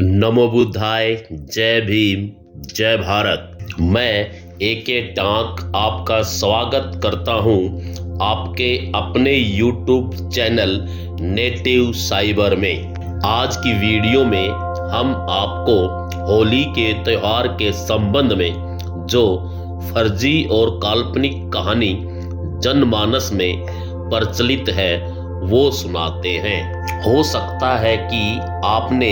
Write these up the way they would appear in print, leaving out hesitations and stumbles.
नमो बुद्धाय। जय भीम, जय भारत। मैं एके टांक आपका स्वागत करता हूं आपके अपने YouTube चैनल नेटिव साइबर में। आज की वीडियो में हम आपको होली के त्योहार के संबंध में जो फर्जी और काल्पनिक कहानी जनमानस में प्रचलित है वो सुनाते हैं। हो सकता है कि आपने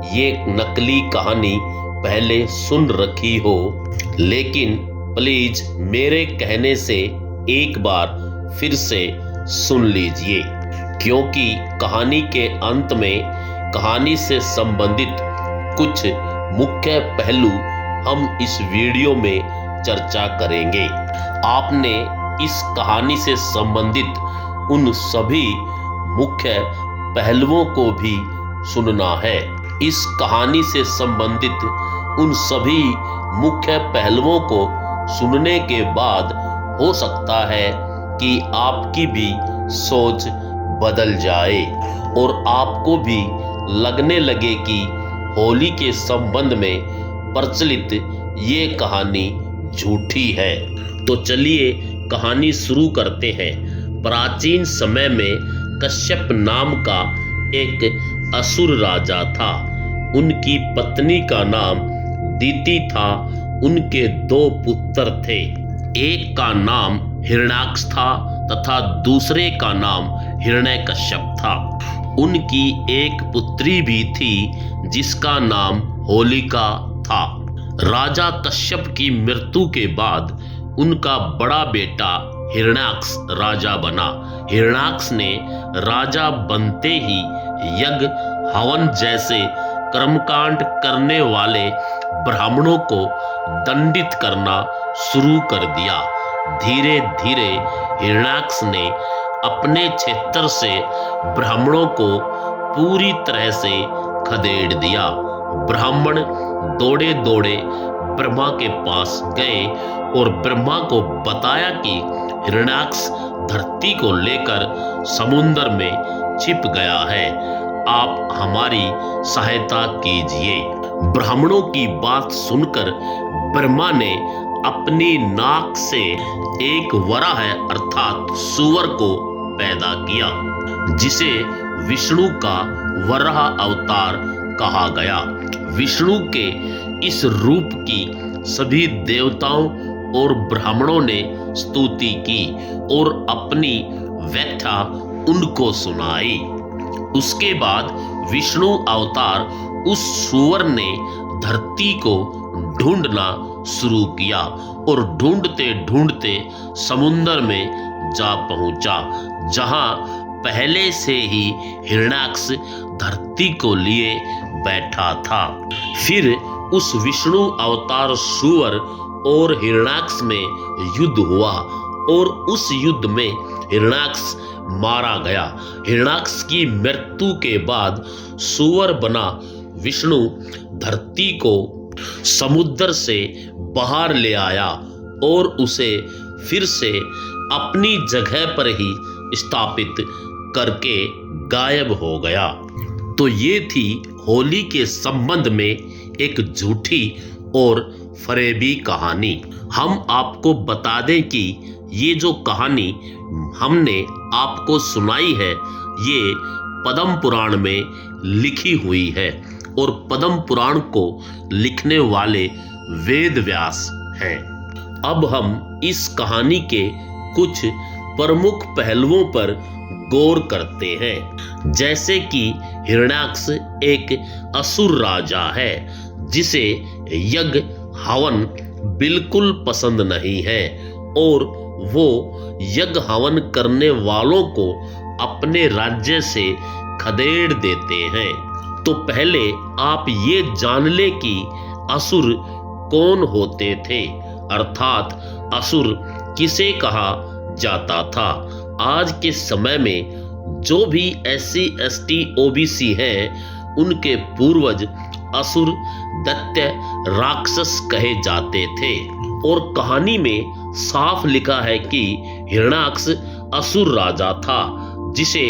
ये नकली कहानी पहले सुन रखी हो, लेकिन प्लीज मेरे कहने से एक बार फिर से सुन लीजिए, क्योंकि कहानी के अंत में कहानी से संबंधित कुछ मुख्य पहलू हम इस वीडियो में चर्चा करेंगे। आपने इस कहानी से संबंधित उन सभी मुख्य पहलुओं को भी सुनना है। इस कहानी से संबंधित उन सभी मुख्य पहलुओं को सुनने के बाद हो सकता है कि आपकी भी सोच बदल जाए और आपको भी लगने लगे कि होली के संबंध में प्रचलित ये कहानी झूठी है। तो चलिए कहानी शुरू करते हैं। प्राचीन समय में कश्यप नाम का एक असुर राजा था। उनकी पत्नी का नाम दीति था। उनके दो पुत्र थे। एक का नाम हिरण्याक्ष था तथा दूसरे का नाम हिरण्यकश्यप था। उनकी एक पुत्री भी थी जिसका नाम होलिका था। राजा कश्यप की मृत्यु के बाद उनका बड़ा बेटा हिरण्याक्ष राजा बना। हिरण्याक्ष ने राजा बनते ही यज्ञ हवन जैसे कर्मकांड करने वाले ब्राह्मणों को दंडित करना शुरू कर दिया। धीरे धीरे हिरण्याक्ष ने अपने क्षेत्र से ब्राह्मणों को पूरी तरह से खदेड़ दिया। ब्राह्मण दौड़े दौड़े ब्रह्मा के पास गए और ब्रह्मा को बताया कि हिरण्याक्ष धरती को लेकर समुद्र में छिप गया है, आप हमारी सहायता कीजिए। ब्राह्मणों की बात सुनकर ब्रह्मा ने अपनी नाक से एक वराह अर्थात सूअर को पैदा किया, जिसे विष्णु का वराह अवतार कहा गया। विष्णु के इस रूप की सभी देवताओं और ब्राह्मणों ने स्तुति की और अपनी व्याख्या उनको सुनाई। उसके बाद विष्णु अवतार उस सूअर ने धरती को ढूंढना शुरू किया और ढूंढते ढूंढते समुद्र में जा पहुंचा, जहां पहले से ही हिरण्याक्ष धरती को लिए बैठा था। फिर उस विष्णु अवतार सूअर और हिरण्याक्ष में युद्ध हुआ और उस युद्ध में हिरण्याक्ष मारा गया। हिरण्याक्ष की मृत्यु के बाद सूअर बना विष्णु धरती को समुद्र से बाहर ले आया और उसे फिर से अपनी जगह पर ही स्थापित करके गायब हो गया। तो ये थी होली के संबंध में एक झूठी और फरेबी कहानी। हम आपको बता दें कि ये जो कहानी हमने आपको सुनाई है ये पद्म पुराण में लिखी हुई है और पद्म पुराण को लिखने वाले वेद व्यास हैं। अब हम इस कहानी के कुछ प्रमुख पहलुओं पर गौर करते हैं। जैसे कि हिरण्याक्ष एक असुर राजा है जिसे यज्ञ हवन बिल्कुल पसंद नहीं है और वो यज्ञ हवन करने वालों को अपने राज्य से खदेड़ देते हैं। तो पहले आप ये जान ले कि असुर कौन होते थे, अर्थात असुर किसे कहा जाता था। आज के समय में जो भी SC ST OBC हैं उनके पूर्वज असुर दैत्य राक्षस कहे जाते थे और कहानी में साफ लिखा है कि हिरण्याक्ष असुर राजा था जिसे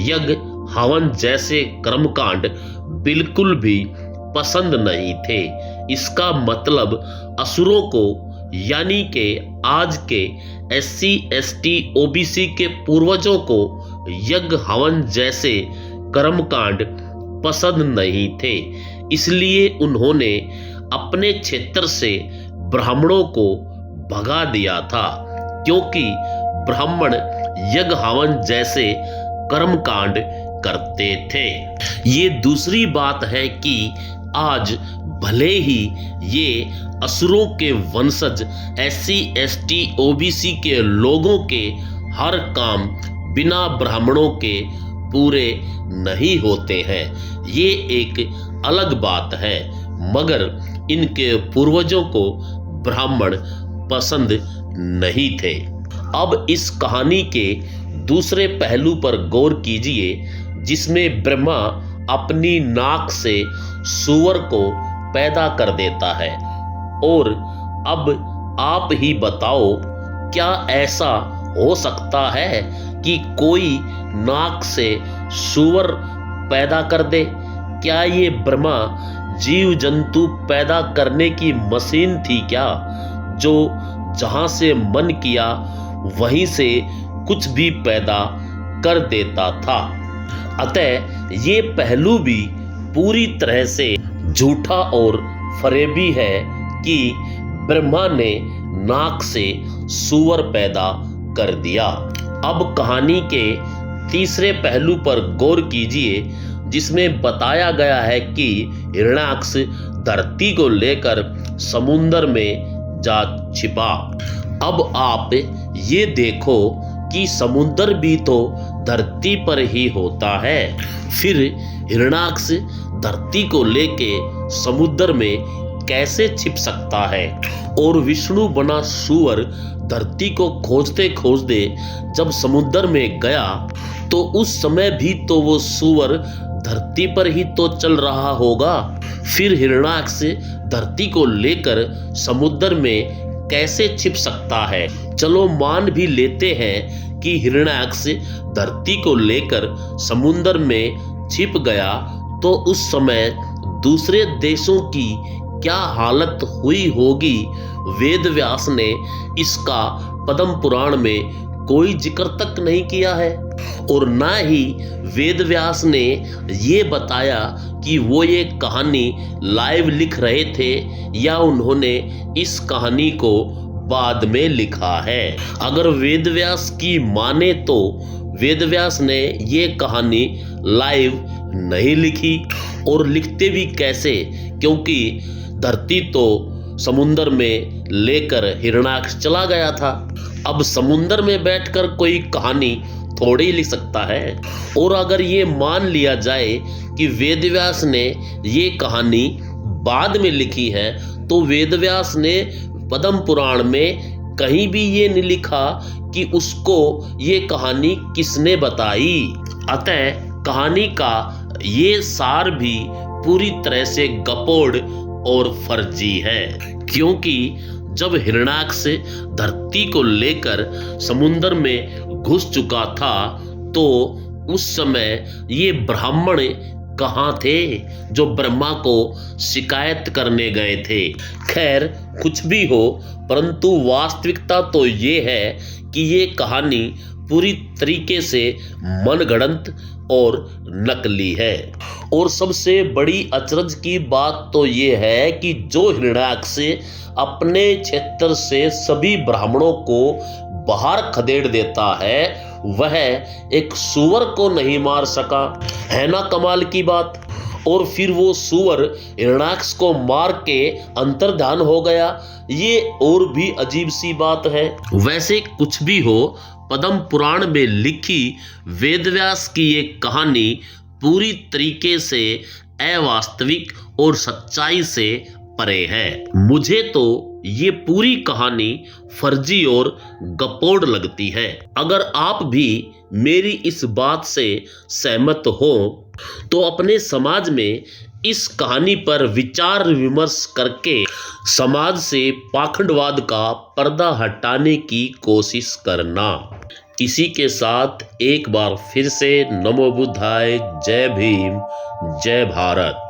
यज्ञ हवन जैसे कर्मकांड बिल्कुल भी पसंद नहीं थे। इसका मतलब असुरों को यानी के आज के SC ST OBC के पूर्वजों को यज्ञ हवन जैसे कर्मकांड पसंद नहीं थे। इसलिए उन्होंने अपने क्षेत्र से ब्राह्मणों को भगा दिया था, क्योंकि ब्राह्मण यज्ञ हवन जैसे कर्मकांड करते थे। ये दूसरी बात है कि आज भले ही ये असुरों के वंशज SC ST OBC के लोगों के हर काम बिना ब्राह्मणों के पूरे नहीं होते हैं, ये एक अलग बात है, मगर इनके पूर्वजों को ब्राह्मण पसंद नहीं थे। अब इस कहानी के दूसरे पहलू पर गौर कीजिए, जिसमें ब्रह्मा अपनी नाक से सूअर को पैदा कर देता है। और अब आप ही बताओ, क्या ऐसा हो सकता है कि कोई नाक से सूअर पैदा कर दे? क्या ये ब्रह्मा जीव जंतु पैदा करने की मशीन थी क्या, जो जहां से मन किया वहीं से कुछ भी पैदा कर देता था? अतः ये पहलू भी पूरी तरह से झूठा और फरेबी है कि ब्रह्मा ने नाक से सूअर पैदा कर दिया। अब कहानी के तीसरे पहलू पर गौर कीजिए, जिसमें बताया गया है कि हिरण्याक्ष धरती को लेकर समुद्र में जा छिपा। अब आप ये देखो कि समुद्र भी तो धरती पर ही होता है, फिर हिरण्याक्ष धरती को लेके समुद्र में कैसे छिप सकता है? और विष्णु बना सूअर धरती को खोजते खोजते जब समुद्र में गया तो उस समय भी तो वो सूअर धरती पर ही तो चल रहा होगा। फिर हिरण्याक्ष धरती को लेकर समुद्र में कैसे छिप सकता है? चलो मान भी लेते हैं कि हिरण्याक्ष धरती को लेकर समुद्र में छिप गया, तो उस समय दूसरे देशों की क्या हालत हुई होगी? वेद व्यास ने इसका पद्म पुराण में कोई जिक्र तक नहीं किया है, और ना ही वेद व्यास ने ये बताया कि वो ये कहानी लाइव लिख रहे थे या उन्होंने इस कहानी को बाद में लिखा है। अगर वेद व्यास की माने तो वेद व्यास ने ये कहानी लाइव नहीं लिखी, और लिखते भी कैसे, क्योंकि धरती तो समुद्र में लेकर हिरण्याक्ष चला गया था। अब समुद्र में बैठकर कोई कहानी थोड़ी लिख सकता है। और अगर ये मान लिया जाए कि वेदव्यास ने ये कहानी बाद में लिखी है, तो वेदव्यास ने पद्म पुराण में कहीं भी ये नहीं लिखा कि उसको ये कहानी किसने बताई। अतः कहानी का ये सार भी पूरी तरह से गपोड़ और फर्जी है, क्योंकि जब हिरण्याक्ष धरती को लेकर समुद्र में घुस चुका था तो उस समय ये ब्राह्मण कहाँ थे जो ब्रह्मा को शिकायत करने गए थे? खैर कुछ भी हो, परंतु वास्तविकता तो ये है कि ये कहानी पूरी तरीके से मनगढ़ंत और नकली है। और सबसे बड़ी अचरज की बात तो ये है कि जो हिरण्याक्ष अपने क्षेत्र से सभी ब्राह्मणों को बाहर खदेड़ देता है, वह एक सूअर को नहीं मार सका। है ना कमाल की बात? और फिर वो सूअर हिरण्याक्ष को मार के अंतर्धान हो गया, ये और भी अजीब सी बात है। वैसे कुछ भी हो, पद्म पुराण में लिखी वेदव्यास की ये कहानी पूरी तरीके से अवास्तविक और सच्चाई से परे है। मुझे तो ये पूरी कहानी फर्जी और गपोड़ लगती है। अगर आप भी मेरी इस बात से सहमत हो तो अपने समाज में इस कहानी पर विचार विमर्श करके समाज से पाखंडवाद का पर्दा हटाने की कोशिश करना। इसी के साथ एक बार फिर से नमो बुद्धाय, जय भीम, जय भारत।